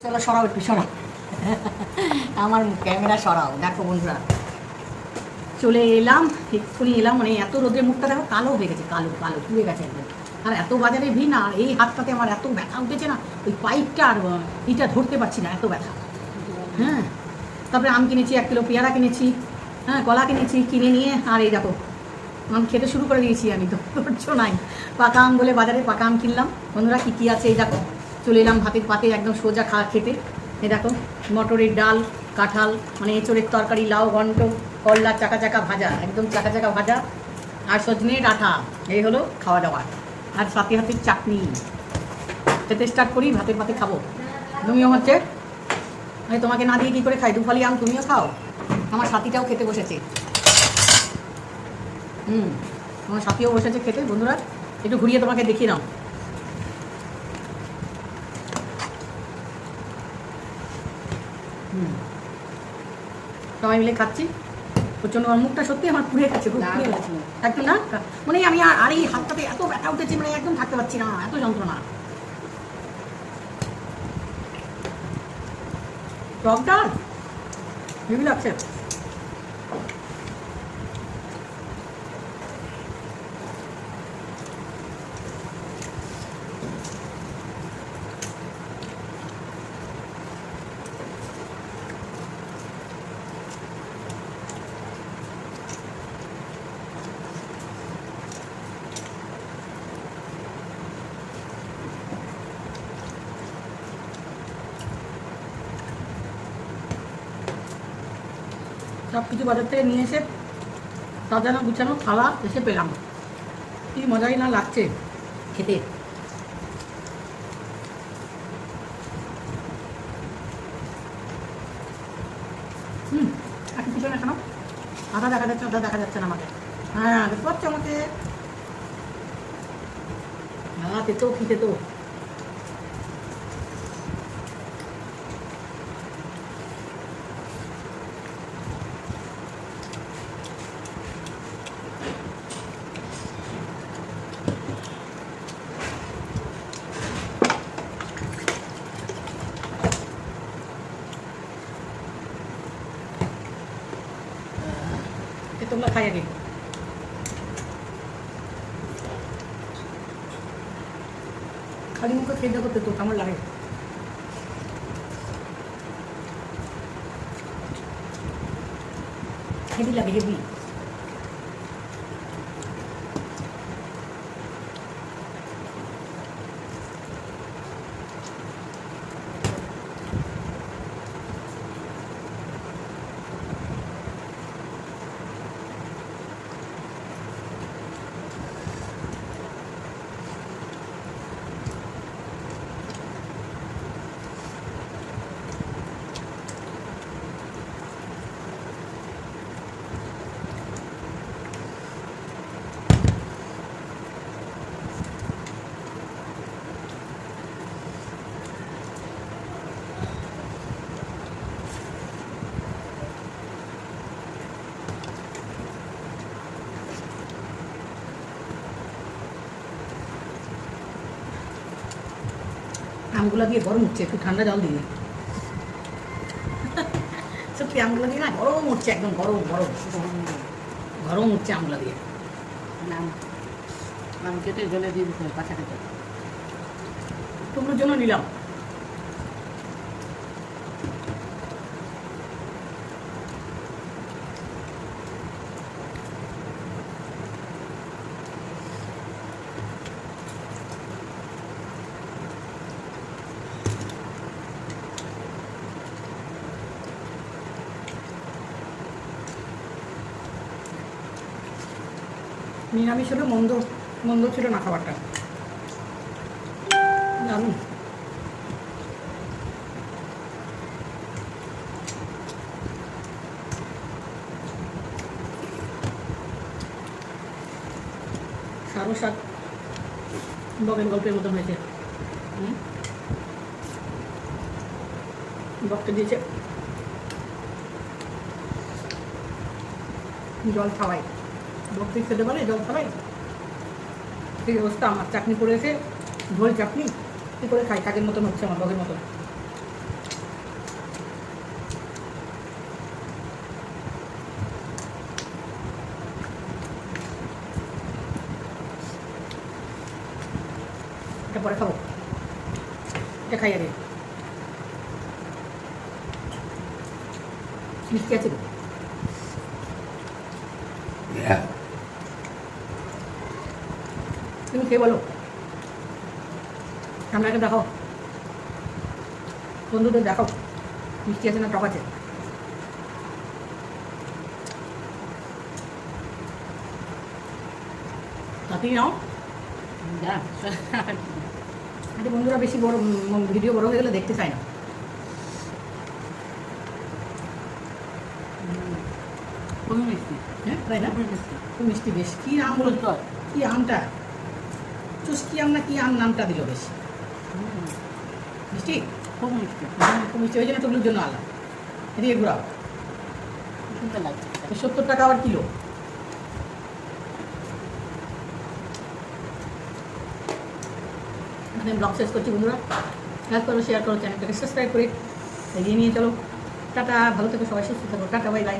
চলো সরাও, একটু সরাও আমার ক্যামেরা সরাও। দেখো বন্ধুরা, চলে এলাম, এক্ষুনি এলাম। মানে এত রোদের মুখটা দেখো কালো হয়ে গেছে, কালো কালো পুড়ে গেছে একদম। আর এত বাজারে ভিড় না, আর এই হাতটাতে আমার এত ব্যথা উঠেছে না, ওই পাইপটা আর ইটা ধরতে পারছি না, এত ব্যথা। হ্যাঁ, তারপরে আম কিনেছি, 1 কিলো পেয়ারা কিনেছি, হ্যাঁ কলা কিনেছি, কিনে নিয়ে আর এই দেখো আম খেতে শুরু করে দিয়েছি আমি। তো ধৈর্য নাই, পাকা আম বলে বাজারে পাকা আম কিনলাম। বন্ধুরা কী কী আছে এই দেখো, চলে এলাম ভাতের পাতে একদম সোজা খেতে। এ দেখো মটরের ডাল, কাঁঠাল মানে এঁচড়ের তরকারি, লাউ ঘন্ট, করলা চাকা চাকা ভাজা, একদম চাকা চাকা ভাজা, আর সজনে ডাঁটা। এই হলো খাওয়া দাওয়া, আর সাথে হাতে চাটনি। খেতে স্টার্ট করি, ভাতের পাতে খাবো। তুমিও হচ্ছে মানে তোমাকে না দিয়ে কী করে খাই, দুফালি আম তুমিও খাও, আমার সাথীটাও খেতে বসেছে। আমার সাথীও বসেছে খেতে। বন্ধুরা একটু ঘুরিয়ে তোমাকে দেখিয়ে নাও। সবাই মিলে খাচ্ছি। প্রচণ্ড আমার মুখটা সত্যি আমার পুড়ে গেছে, খুব পুড়ে গেছে একদম। না মানে আমি আর এই হাতটাতে এত ব্যথা উঠেছে, মানে একদম থাকতে পারছি না, এত যন্ত্রণা। টক ডাল হেভি লাগছে। সব কিছু বাজার থেকে নিয়ে এসে সাজানো গুছানো থালা এসে পেলাম। কি মজাই না লাগছে খেতে। এখন পিছনে কেন আধা দেখা যাচ্ছে, আধা দেখা যাচ্ছে না আমাকে। হ্যাঁ দেখতে পাচ্ছ আমাকে, তেতো কি তেতো। তোমরা খাই আগে। খালি মুখে খেয়ে দেখো তো কেমন লাগে। হেভি লাগে, হেভি। আমগুলো দিয়ে গরম উঠছে, একটু ঠান্ডা জল দিয়ে। সত্যি আমগুলো দিয়ে না গরম উঠছে, একদম গরম গরম গরম উঠছে আমগুলো দিয়ে। আম কেটে জলে দিয়ে দিতে হবে, কাঁচা কেটে। তোমরা জন্য নিলাম। নিরামিষ হলে মন্দ মন্দ ছিল না খাবারটা, দারুণ। সারো শাক বকের গল্পের মতন হয়েছে। বককে দিয়েছে জল খাওয়াই, বকতে খেতে পারে জল খাওয়াই। সেই অবস্থা আমার। চাটনি পড়েছে, ঝোল চাটনি, কী করে খাই, কাজের মতন হচ্ছে আমার, বকের মতন। এটা পরে খাবো, এটা খাই আগে। মিষ্টি আছে? তুমি খেয়ে বলো, আপনাকে দেখাও, বন্ধুদের দেখাও মিষ্টি আছে না টক আছে। তাতেই নাও। আচ্ছা বন্ধুরা, বেশি বড় ভিডিও বড় হয়ে গেলে দেখতে চায় না। খুবই মিষ্টি। হ্যাঁ তাই না? খুবই মিষ্টি। খুব মিষ্টি বেশ। কী আম বলো তো, কী আমটা চুস্কি আম না কী আম নামটা দিল বেশ মিষ্টি, খুব মিষ্টি। খুব মিষ্টি। ওই জন্য টুকলুর জন্য আলাদা। এদিকে ঘুরাও। সুন্দর লাগছে। 70 টাকা আবার কিলো। আমি ব্লগ শেষ করছি বন্ধুরা, লাইক করো, শেয়ার করো, চ্যানেলটাকে সাবস্ক্রাইব করে এগিয়ে নিয়ে চলো। টাটা, ভালো থেকো সবাই, সুস্থ থাকো, টাটা, বাই বাই।